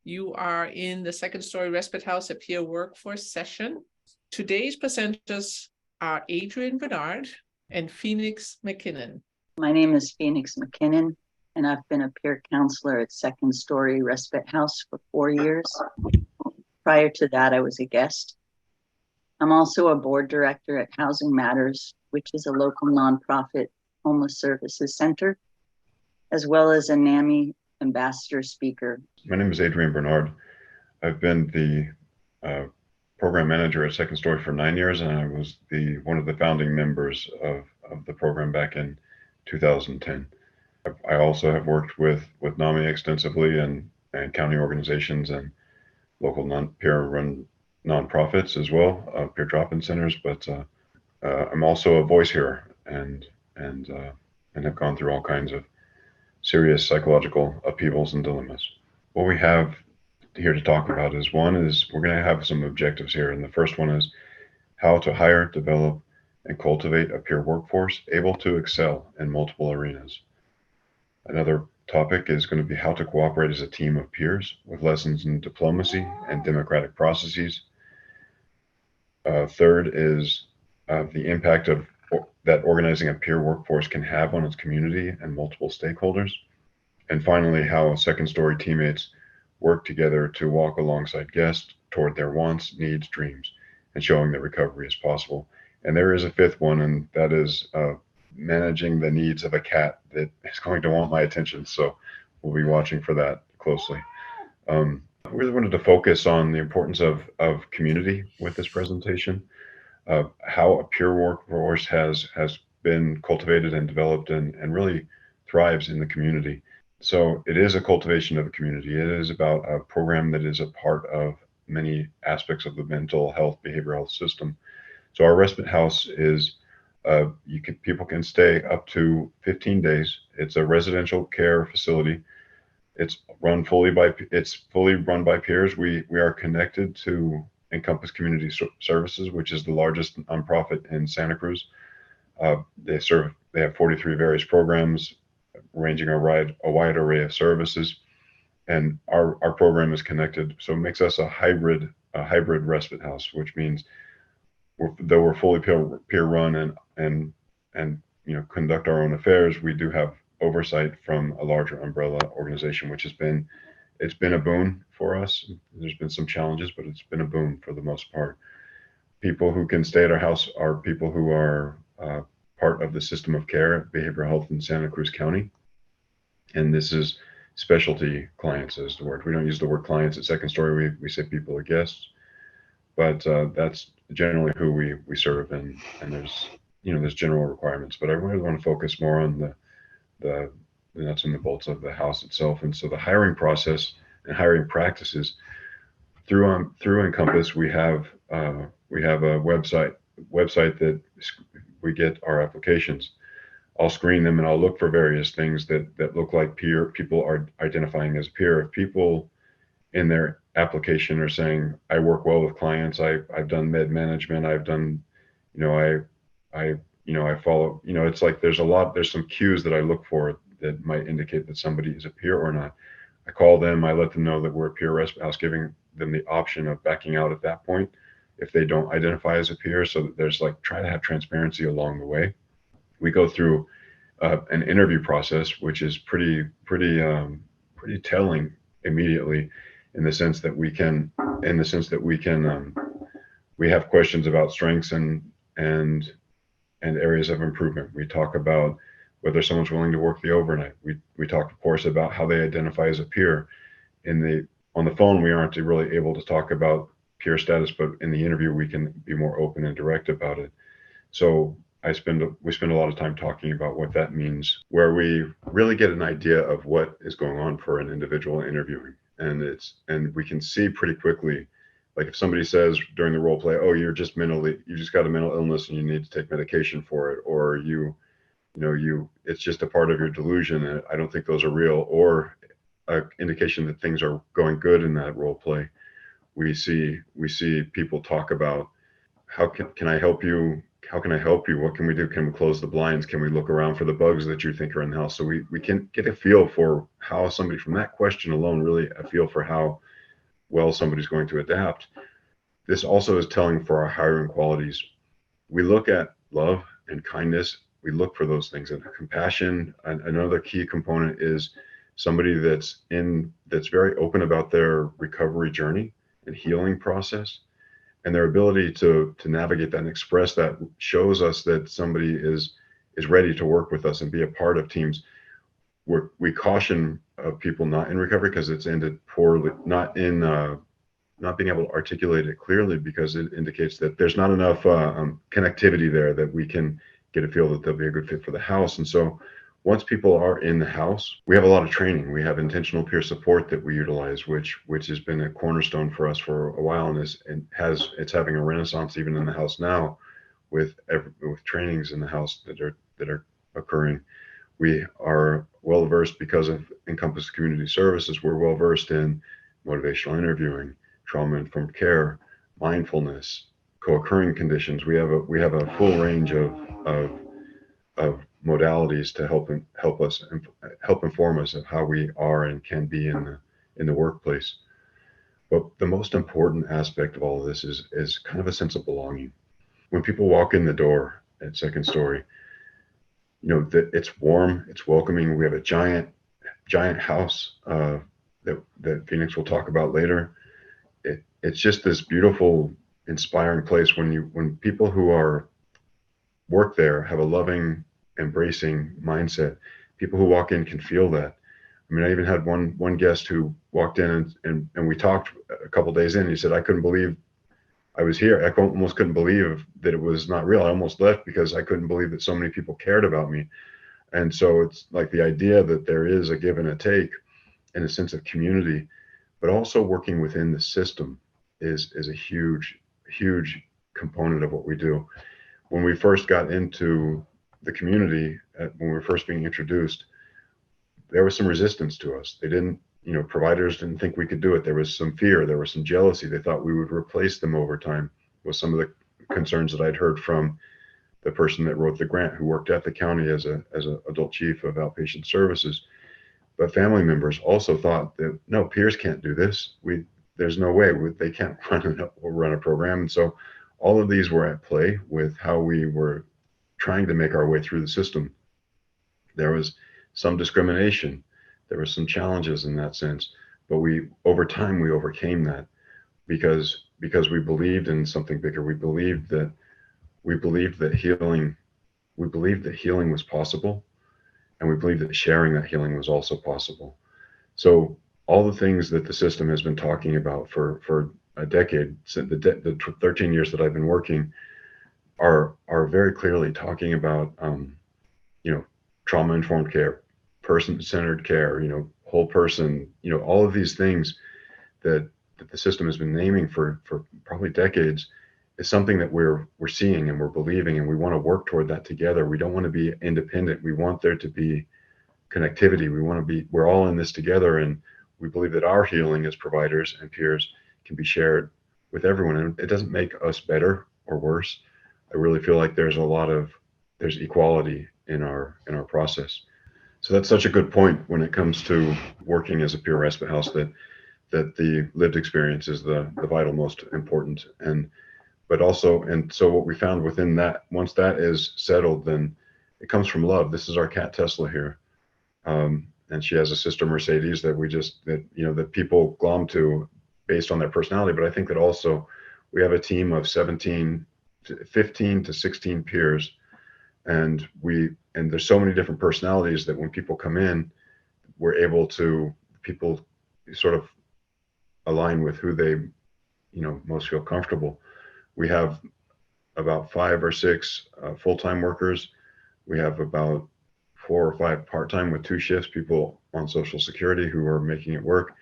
You are in the Second Story Respite House at Peer Workforce session. Today's presenters are Adrienne Bernard and Phoenix McKinnon. My name is Phoenix McKinnon, and I've been a peer counselor at Second Story Respite House for 4 years. Prior to that, I was a guest. I'm also a board director at Housing Matters, which is a local nonprofit homeless services center, as well as a NAMI ambassador speaker. My name is Adrienne Bernard. I've been the program manager at Second Story for 9 years, and I was one of the founding members of the program back in 2010. I also have worked with NAMI extensively and county organizations and local peer-run nonprofits as well, peer drop-in centers. But I'm also a voice here and have gone through all kinds of serious psychological upheavals and dilemmas. What we have here to talk about is we're going to have some objectives here. And the first one is how to hire, develop, and cultivate a peer workforce able to excel in multiple arenas. Another topic is going to be how to cooperate as a team of peers with lessons in diplomacy and democratic processes. Third is the impact that organizing a peer workforce can have on its community and multiple stakeholders. And finally, how Second Story teammates work together to walk alongside guests toward their wants, needs, dreams, and showing that recovery is possible. And there is a fifth one, and that is managing the needs of a cat that is going to want my attention. So we'll be watching for that closely. We really wanted to focus on the importance of community with this presentation, how a peer workforce has been cultivated and developed and really thrives in the community. So it is a cultivation of a community. It is about a program that is a part of many aspects of the mental health, behavioral health system. So our respite house is, people can stay up to 15 days. It's a residential care facility. It's fully run by peers. We are connected to Encompass Community Services, which is the largest nonprofit in Santa Cruz. They have 43 various programs ranging a wide array of services, and our program is connected. So it makes us a hybrid respite house, which means though we're fully peer run and conduct our own affairs, we do have oversight from a larger umbrella organization, which it's been a boon for us. There's been some challenges, but it's been a boon for the most part. People who can stay at our house are people who are part of the system of care at behavioral health in Santa Cruz County. And this is specialty clients is the word. We don't use the word clients at Second Story. We say people are guests, but that's generally who we serve, and there's general requirements. But I really want to focus more on the nuts and the bolts of the house itself. And so the hiring process and hiring practices through Encompass, we have a website that we get our applications. I'll screen them and I'll look for various things that look like people are identifying as peer. If people in their application are saying, I work well with clients, I've done med management, I've done, I follow, it's like there's some cues that I look for that might indicate that somebody is a peer or not. I call them, I let them know that we're a peer respite house, giving them the option of backing out at that point if they don't identify as a peer, so that there's try to have transparency along the way. We go through an interview process, which is pretty telling immediately, in the sense that we have questions about strengths and areas of improvement. We talk about whether someone's willing to work the overnight. We talk, of course, about how they identify as a peer. On the phone, we aren't really able to talk about peer status, but in the interview, we can be more open and direct about it. So we spend a lot of time talking about what that means, where we really get an idea of what is going on for an individual interviewing. And we can see pretty quickly, like if somebody says during the role play, oh, you just got a mental illness and you need to take medication for it, or it's just a part of your delusion and I don't think those are real, or an indication that things are going good in that role play. We see people talk about, how can I help you? How can I help you? What can we do? Can we close the blinds? Can we look around for the bugs that you think are in the house? So we can get a feel for how somebody, from that question alone, really a feel for how well somebody's going to adapt. This also is telling for our hiring qualities. We look at love and kindness. We look for those things, and compassion. Another key component is somebody that's very open about their recovery journey and healing process, and their ability to navigate that and express that shows us that somebody is ready to work with us and be a part of teams. We caution people not in recovery because it's ended poorly, not being able to articulate it clearly because it indicates that there's not enough connectivity there that we can get a feel that they'll be a good fit for the house. And so once people are in the house, we have a lot of training. We have intentional peer support that we utilize, which has been a cornerstone for us for a while, and it's having a renaissance even in the house now, with trainings in the house that are occurring. We are well versed because of Encompass Community Services. We're well versed in motivational interviewing, trauma-informed care, mindfulness, co-occurring conditions. We have a full range of modalities to help inform us of how we are and can be in the workplace. But the most important aspect of all of this is kind of a sense of belonging. When people walk in the door at Second Story, that it's warm, it's welcoming. We have a giant house that Phoenix will talk about later. It's just this beautiful, inspiring place when people who work there have a loving, embracing mindset. People who walk in can feel that. I mean, I even had one guest who walked in and we talked a couple days in. He said, I couldn't believe I was here. I almost couldn't believe that it was not real. I almost left because I couldn't believe that so many people cared about me. And so it's like the idea that there is a give and a take and a sense of community, but also working within the system is a huge component of what we do. When we first got into the community, when we were first being introduced, there was some resistance to us. They didn't, providers didn't think we could do it. There was some fear, there was some jealousy. They thought we would replace them over time, was some of the concerns that I'd heard from the person that wrote the grant, who worked at the county as a adult chief of outpatient services. But family members also thought that, no, peers can't do this. There's no way they can't run a program. And so all of these were at play with how we were trying to make our way through the system. There was some discrimination. There were some challenges in that sense, but over time we overcame that because we believed in something bigger. We believed that healing was possible, and we believed that sharing that healing was also possible. So all the things that the system has been talking about for a decade, since the 13 years that I've been working, are very clearly talking about trauma-informed care, person-centered care, whole person, all of these things that the system has been naming for probably decades is something that we're seeing and we're believing, and we want to work toward that together. We don't want to be independent. We want there to be connectivity. We're all in this together, and we believe that our healing as providers and peers can be shared with everyone. And it doesn't make us better or worse. I really feel like there's equality in our process. So that's such a good point when it comes to working as a peer respite house, that the lived experience is the vital most important. And so what we found within that, once that is settled, then it comes from love. This is our cat Tesla here. And she has a sister Mercedes that people glom to based on their personality. But I think that also we have a team of 15 to 16 peers, and there's so many different personalities that when people come in, people sort of align with who they most feel comfortable. We have about 5 or 6 full-time workers. We have about 4 or 5 part-time with 2 shifts, people on Social Security who are making it work.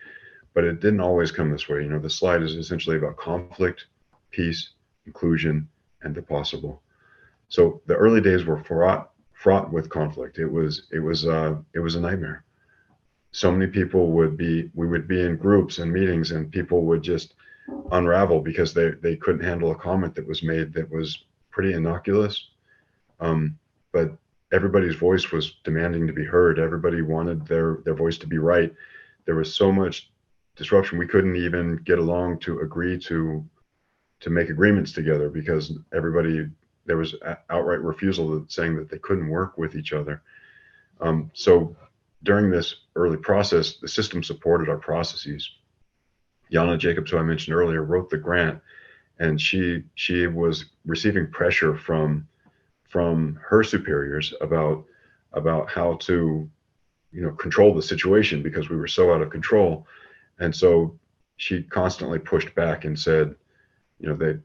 But it didn't always come this way. The slide is essentially about conflict, peace, inclusion, and the possible. So the early days were fraught with conflict. It was a nightmare. So many people we would be in groups and meetings, and people would just unravel because they couldn't handle a comment that was made that was pretty innocuous. But everybody's voice was demanding to be heard. Everybody wanted their voice to be right. There was so much disruption. We couldn't even get along to agree to make agreements together because there was outright refusal saying that they couldn't work with each other. So during this early process, the system supported our processes. Yana Jacobs, who I mentioned earlier, wrote the grant, and she was receiving pressure from her superiors about how to control the situation because we were so out of control. And so she constantly pushed back and said,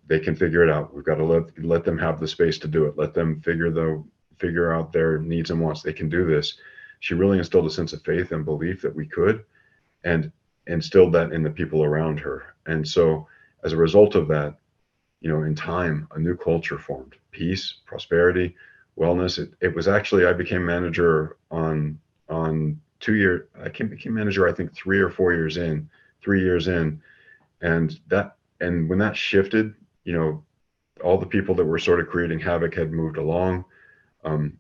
they can figure it out. We've got to let them have the space to do it. Let them figure out their needs and wants. They can do this. She really instilled a sense of faith and belief that we could, and instilled that in the people around her. And so as a result of that, in time, a new culture formed: peace, prosperity, wellness. It was actually, I became manager on 2 year. I became manager, I think 3 or 4 years in, 3 years in. And when that shifted, all the people that were sort of creating havoc had moved along,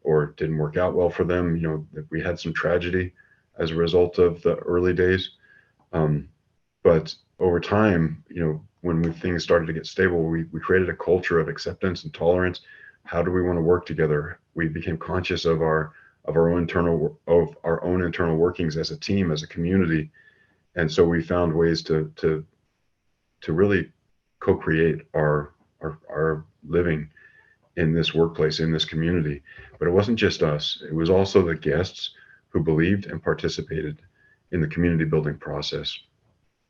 or didn't work out well for them. We had some tragedy as a result of the early days. But over time, when things started to get stable, we created a culture of acceptance and tolerance. How do we want to work together? We became conscious of our own internal workings as a team, as a community. And so we found ways to really co-create our living in this workplace, in this community. But it wasn't just us. It was also the guests who believed and participated in the community building process.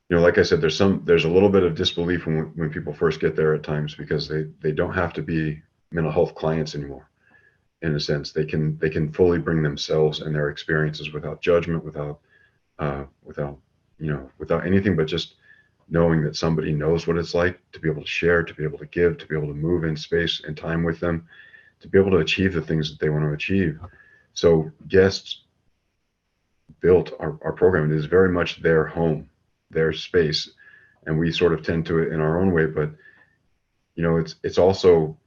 Like I said, there's a little bit of disbelief when people first get there at times, because they don't have to be mental health clients anymore. In a sense, they can fully bring themselves and their experiences without judgment, without anything, but just knowing that somebody knows what it's like to be able to share, to be able to give, to be able to move in space and time with them, to be able to achieve the things that they want to achieve. So guests built our program. It is very much their home, their space, and we sort of tend to it in our own way. But it's also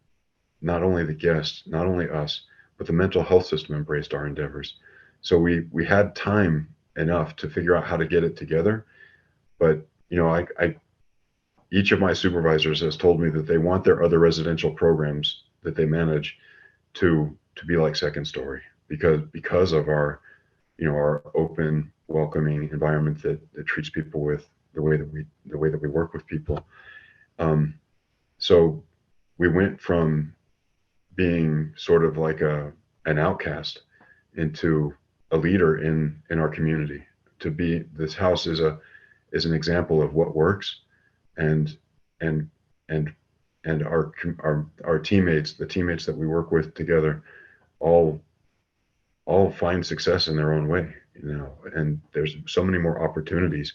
not only the guests, not only us, but the mental health system embraced our endeavors. So we had time enough to figure out how to get it together. But each of my supervisors has told me that they want their other residential programs that they manage to be like Second Story, because of our open, welcoming environment that treats people with the way that we work with people. So we went from being sort of like an outcast into a leader in our community. This house is an example of what works, and our teammates, the teammates that we work with together, all find success in their own way, and there's so many more opportunities,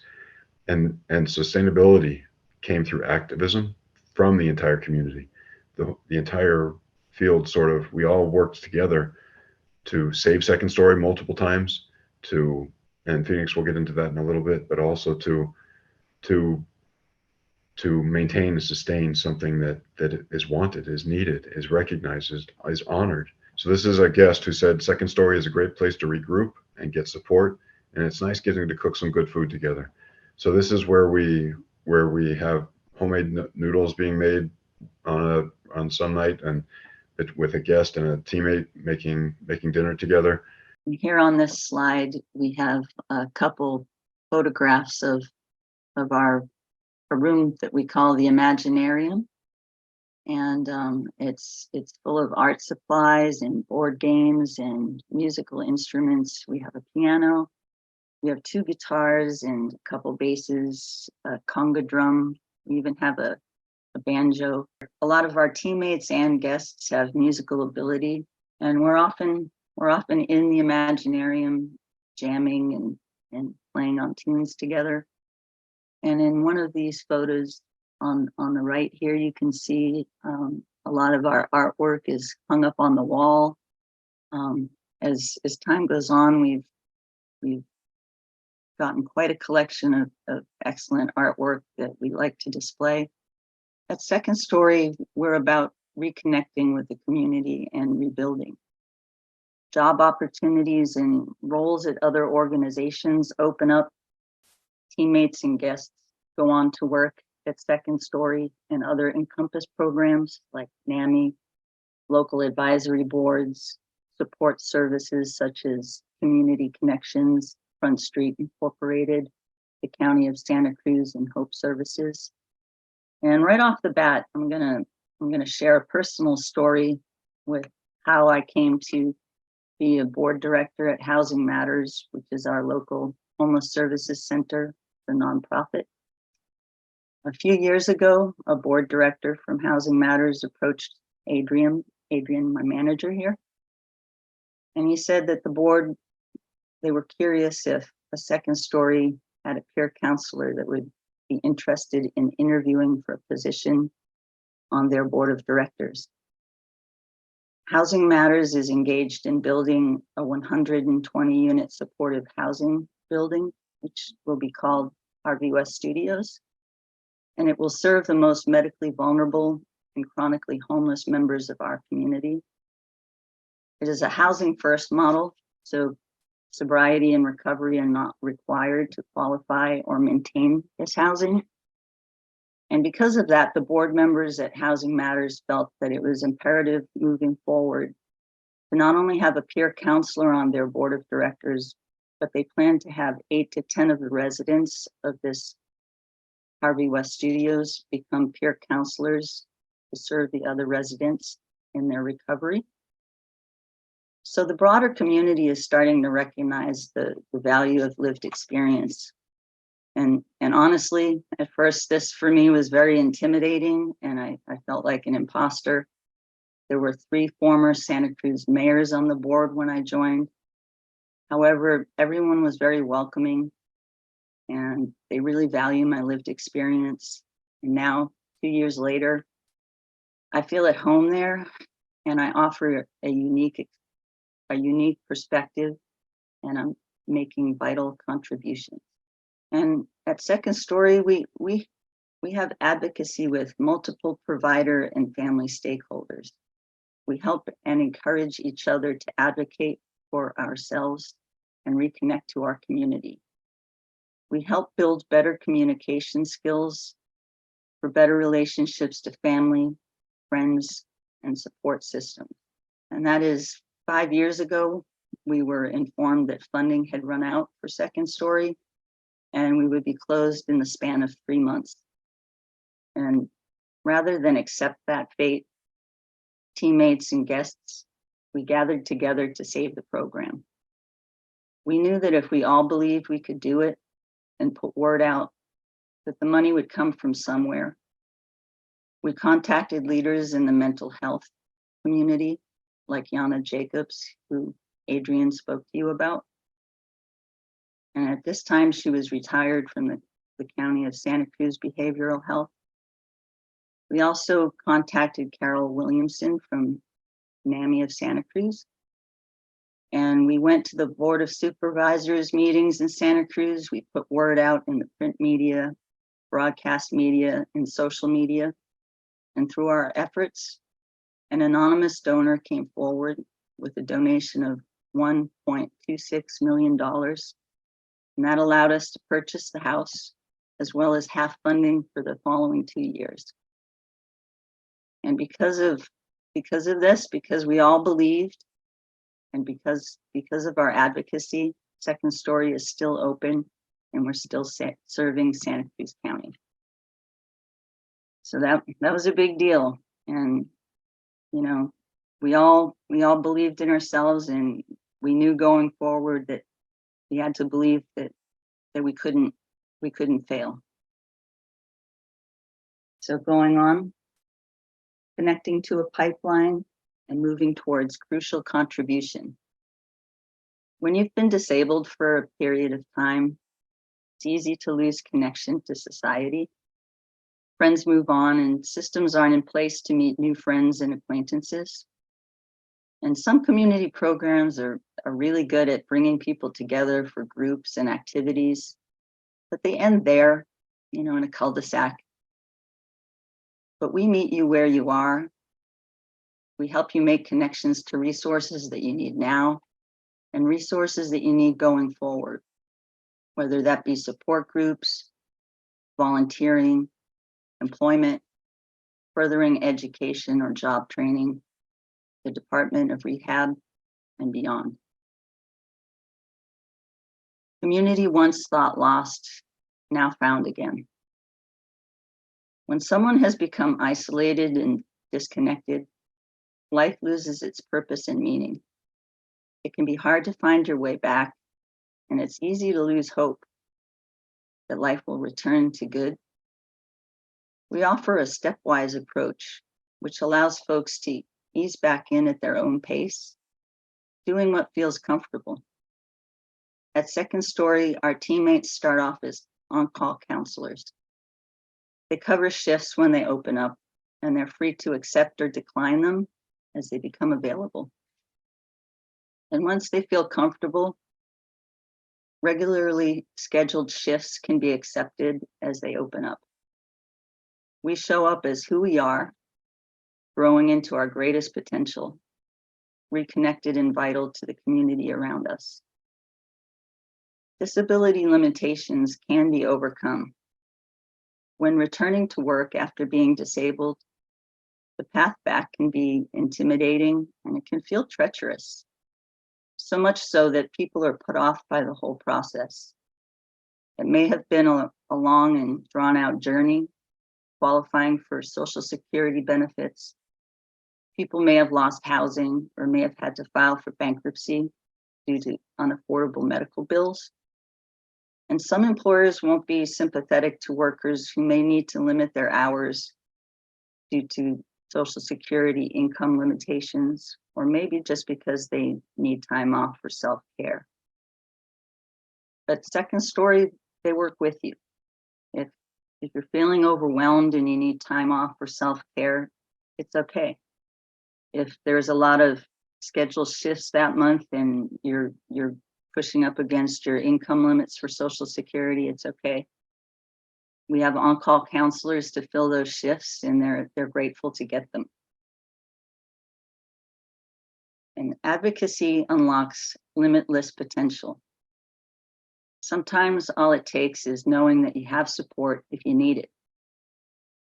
and sustainability came through activism from the entire community. The entire field, sort of, we all worked together to save Second Story multiple times, and Phoenix will get into that in a little bit, but also to maintain and sustain something that is wanted, is needed, is recognized, is honored. So this is a guest who said Second Story is a great place to regroup and get support, and it's nice getting to cook some good food together. So this is where we have homemade noodles being made on some night, and with a guest and a teammate making dinner together. Here on this slide, we have a couple photographs of a room that we call the Imaginarium. And it's full of art supplies and board games and musical instruments. We have a piano, we have 2 guitars and a couple basses, a conga drum. We even have a banjo. A lot of our teammates and guests have musical ability, and we're often in the Imaginarium jamming and playing on tunes together. And in one of these photos on the right here, you can see a lot of our artwork is hung up on the wall. As time goes on, we've gotten quite a collection of excellent artwork that we like to display. At Second Story, we're about reconnecting with the community and rebuilding. Job opportunities and roles at other organizations open up teammates and guests go on to work at Second Story and other Encompass programs like NAMI, local advisory boards, support services such as Community Connections, Front Street Incorporated, the County of Santa Cruz, and Hope Services. And right off the bat, I'm gonna share a personal story with how I came to be a board director at Housing Matters, which is our local homeless services center, the nonprofit. A few years ago, a board director from Housing Matters approached Adrian, my manager here, and he said that the board, they were curious if a Second Story had a peer counselor that would be interested in interviewing for a position on their board of directors. Housing Matters is engaged in building a 120 unit supportive housing building, which will be called Harvey West Studios. And it will serve the most medically vulnerable and chronically homeless members of our community. It is a housing first model, so sobriety and recovery are not required to qualify or maintain this housing. And because of that, the board members at Housing Matters felt that it was imperative moving forward to not only have a peer counselor on their board of directors, but they plan to have 8 to 10 of the residents of this Harvey West Studios become peer counselors to serve the other residents in their recovery. So the broader community is starting to recognize the value of lived experience. And honestly, at first, this for me was very intimidating, and I felt like an imposter. There were 3 former Santa Cruz mayors on the board when I joined. However, everyone was very welcoming, and they really value my lived experience. And now, 2 years later, I feel at home there, and I offer a unique perspective, and I'm making vital contributions. And at Second Story, we have advocacy with multiple provider and family stakeholders. We help and encourage each other to advocate for ourselves and reconnect to our community. We help build better communication skills for better relationships to family, friends, and support systems. And that is 5 years ago, we were informed that funding had run out for Second Story, and we would be closed in the span of 3 months. And rather than accept that fate, teammates and guests, we gathered together to save the program. We knew that if we all believed we could do it and put word out, that the money would come from somewhere. We contacted leaders in the mental health community, like Yana Jacobs, who Adrian spoke to you about. And at this time, she was retired from the County of Santa Cruz Behavioral Health. We also contacted Carol Williamson from NAMI of Santa Cruz. And we went to the Board of Supervisors meetings in Santa Cruz. We put word out in the print media, broadcast media, and social media. And through our efforts, an anonymous donor came forward with a donation of $1.26 million. And that allowed us to purchase the house, as well as half funding for the following 2 years. And because of this, because we all believed, and because of our advocacy, Second Story is still open, and we're still serving Santa Cruz County. So that was a big deal. And you know, we all believed in ourselves, and we knew going forward that we had to believe that we couldn't fail. So going on, connecting to a pipeline and moving towards crucial contribution. When you've been disabled for a period of time, it's easy to lose connection to society. Friends move on and systems aren't in place to meet new friends and acquaintances. And some community programs are really good at bringing people together for groups and activities, but they end there, in a cul-de-sac. But we meet you where you are. We help you make connections to resources that you need now and resources that you need going forward. whether that be support groups, volunteering, employment, furthering education or job training, the Department of Rehab, and beyond. Community once thought lost, now found again. When someone has become isolated and disconnected, life loses its purpose and meaning. It can be hard to find your way back, and it's easy to lose hope that life will return to good. We offer a stepwise approach, which allows folks to ease back in at their own pace, doing what feels comfortable. At Second Story, our teammates start off as on-call counselors. They cover shifts when they open up, and they're free to accept or decline them as they become available. And once they feel comfortable, regularly scheduled shifts can be accepted as they open up. We show up as who we are, growing into our greatest potential, reconnected and vital to the community around us. Disability limitations can be overcome. When returning to work after being disabled, the path back can be intimidating and it can feel treacherous. So much so that people are put off by the whole process. It may have been a long and drawn out journey, qualifying for Social Security benefits. People may have lost housing or may have had to file for bankruptcy due to unaffordable medical bills. And some employers won't be sympathetic to workers who may need to limit their hours due to Social Security income limitations, or maybe just because they need time off for self-care. But Second Story, they work with you. If you're feeling overwhelmed and you need time off for self-care, it's okay. If there's a lot of scheduled shifts that month and you're pushing up against your income limits for Social Security, it's okay. We have on-call counselors to fill those shifts, and they're grateful to get them. And advocacy unlocks limitless potential. Sometimes all it takes is knowing that you have support if you need it,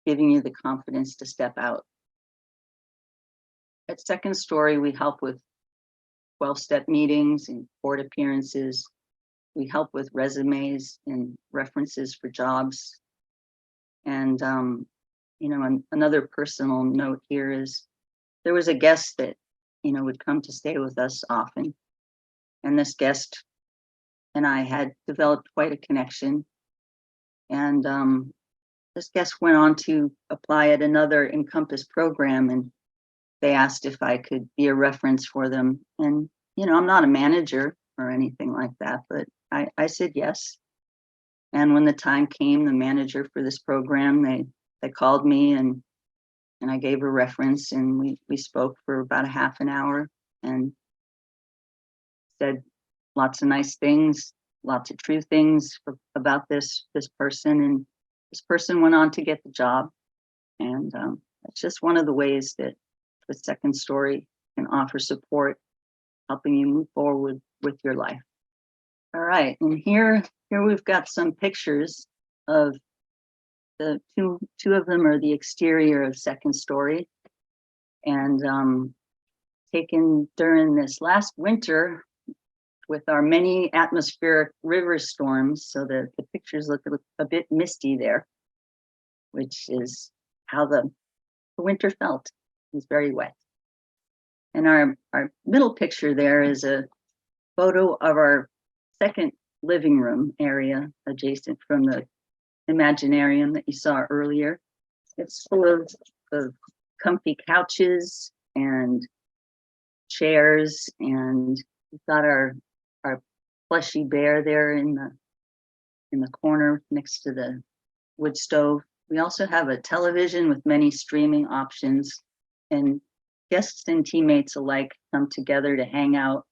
giving you the confidence to step out. At Second Story, we help with 12-step meetings and court appearances. We help with resumes and references for jobs. And, another personal note here is there was a guest that, would come to stay with us often. And this guest and I had developed quite a connection. And this guest went on to apply at another Encompass program, and they asked if I could be a reference for them. And, I'm not a manager or anything like that, but I said yes. And when the time came, the manager for this program, they called me and I gave a reference, and we spoke for about a half an hour and said lots of nice things, lots of true things about this person. And this person went on to get the job. And it's just one of the ways that the Second Story can offer support, helping you move forward with your life. All right, and here we've got some pictures of the two of them are the exterior of Second Story, and taken during this last winter with our many atmospheric river storms, so the pictures look a bit misty there, which is how the winter felt. It was very wet. And our middle picture there is a photo of our second living room area adjacent from the Imaginarium that you saw earlier. It's full of comfy couches and chairs, and we've got our plushy bear there in the corner next to the wood stove. We also have a television with many streaming options, and guests and teammates alike come together to hang out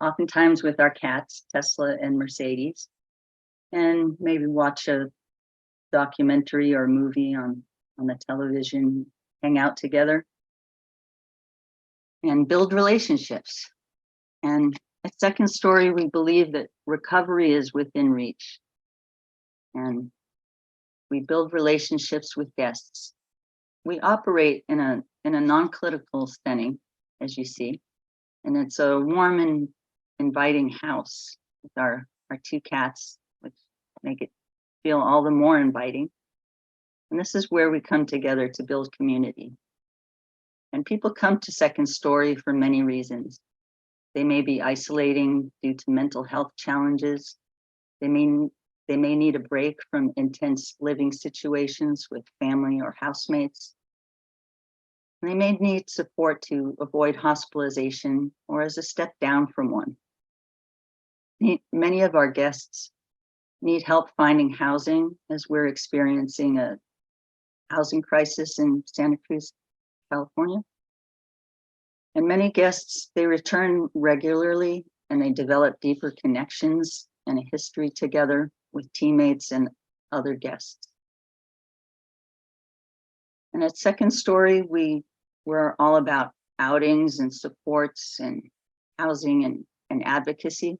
oftentimes with our cats, Tesla and Mercedes, and maybe watch a documentary or movie on the television, hang out together, and build relationships. And At Second Story, we believe that recovery is within reach, and we build relationships with guests. We operate in a non-clinical setting, as you see, and it's a warm and inviting house with our two cats, which make it feel all the more inviting. And this is where we come together to build community. And people come to Second Story for many reasons. They may be isolating due to mental health challenges. They may need a break from intense living situations with family or housemates. And they may need support to avoid hospitalization or as a step down from one. Many of our guests need help finding housing as we're experiencing a housing crisis in Santa Cruz, California. And many guests, they return regularly and they develop deeper connections and a history together with teammates and other guests. And at Second Story, we're all about outings and supports and housing and advocacy.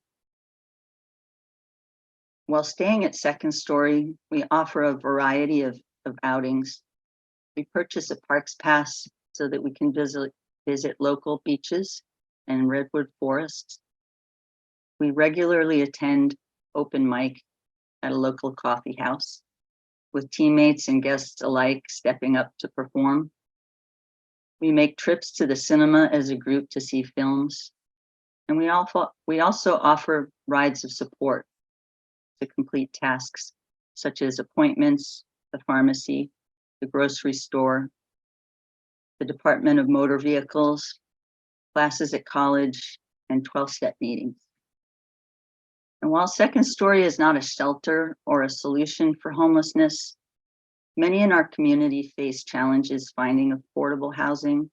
While staying at Second Story, we offer a variety of outings. We purchase a parks pass so that we can visit local beaches and redwood forests. We regularly attend open mic at a local coffee house with teammates and guests alike stepping up to perform. We make trips to the cinema as a group to see films. And we also offer rides of support to complete tasks such as appointments, the pharmacy, the grocery store, the Department of Motor Vehicles, classes at college, and 12-step meetings. And while Second Story is not a shelter or a solution for homelessness, many in our community face challenges finding affordable housing,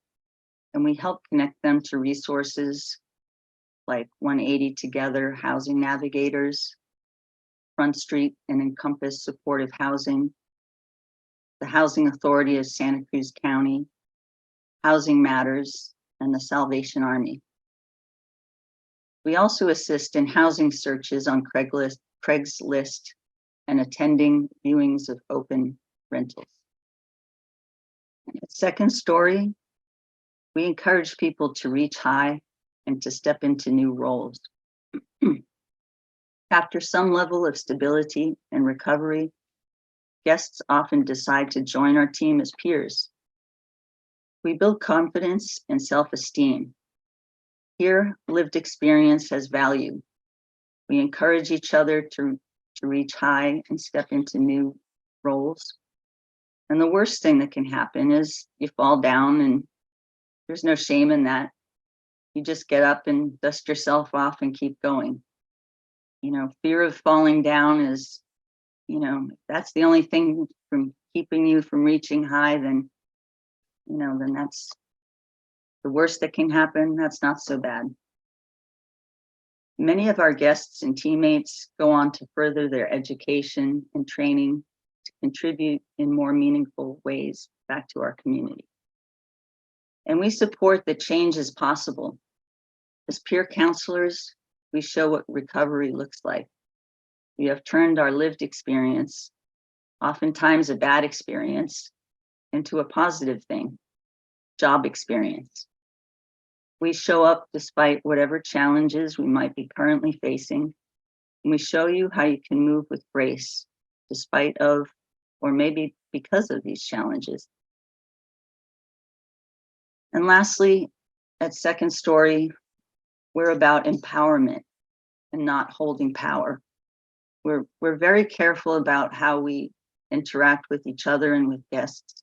and we help connect them to resources like 180 Together Housing Navigators, Front Street and Encompass Supportive Housing, the Housing Authority of Santa Cruz County, Housing Matters, and the Salvation Army. We also assist in housing searches on Craigslist and attending viewings of open rentals. At Second Story, we encourage people to reach high and to step into new roles. After some level of stability and recovery, guests often decide to join our team as peers. We build confidence and self-esteem. Here, lived experience has value. We encourage each other to reach high and step into new roles. And the worst thing that can happen is you fall down, and there's no shame in that. You just get up and dust yourself off and keep going. Fear of falling down is, that's the only thing from keeping you from reaching high, then that's the worst that can happen. That's not so bad. Many of our guests and teammates go on to further their education and training to contribute in more meaningful ways back to our community. And we support that change is possible. As peer counselors, we show what recovery looks like. We have turned our lived experience, oftentimes a bad experience, into a positive thing, job experience. We show up despite whatever challenges we might be currently facing, and we show you how you can move with grace despite of, or maybe because of these challenges. And lastly, at Second Story, we're about empowerment and not holding power. We're very careful about how we interact with each other and with guests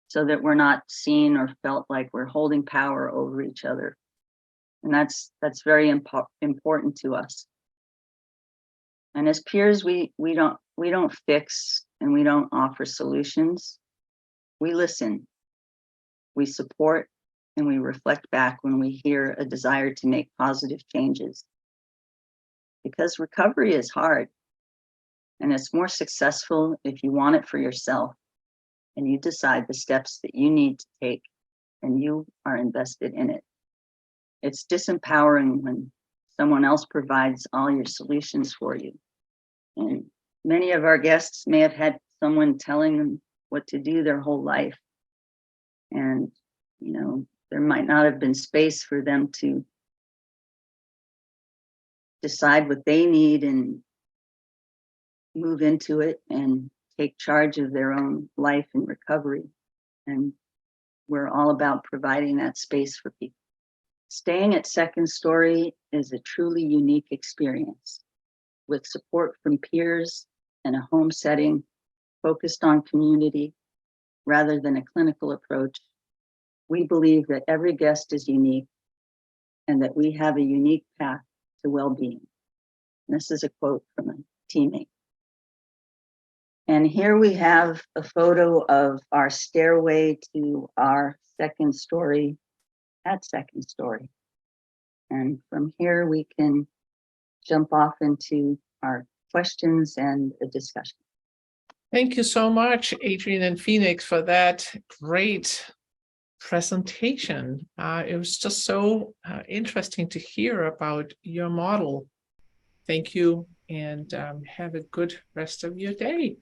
so that we're not seen or felt like we're holding power over each other. And that's very important to us. And as peers, we don't fix and we don't offer solutions. We listen, we support, and we reflect back when we hear a desire to make positive changes. Because recovery is hard, and it's more successful if you want it for yourself and you decide the steps that you need to take and you are invested in it. It's disempowering when someone else provides all your solutions for you. And many of our guests may have had someone telling them what to do their whole life. And, you know, there might not have been space for them to decide what they need and move into it and take charge of their own life and recovery. And we're all about providing that space for people. Staying at Second Story is a truly unique experience with support from peers and a home setting focused on community rather than a clinical approach. We believe that every guest is unique and that we have a unique path to well-being. This is a quote from a teammate. And here we have a photo of our stairway to our second story at Second Story. And from here we can jump off into our questions and a discussion. Thank you so much, Adrienne and Phoenix, for that great presentation. It was just so interesting to hear about your model. Thank you, and have a good rest of your day.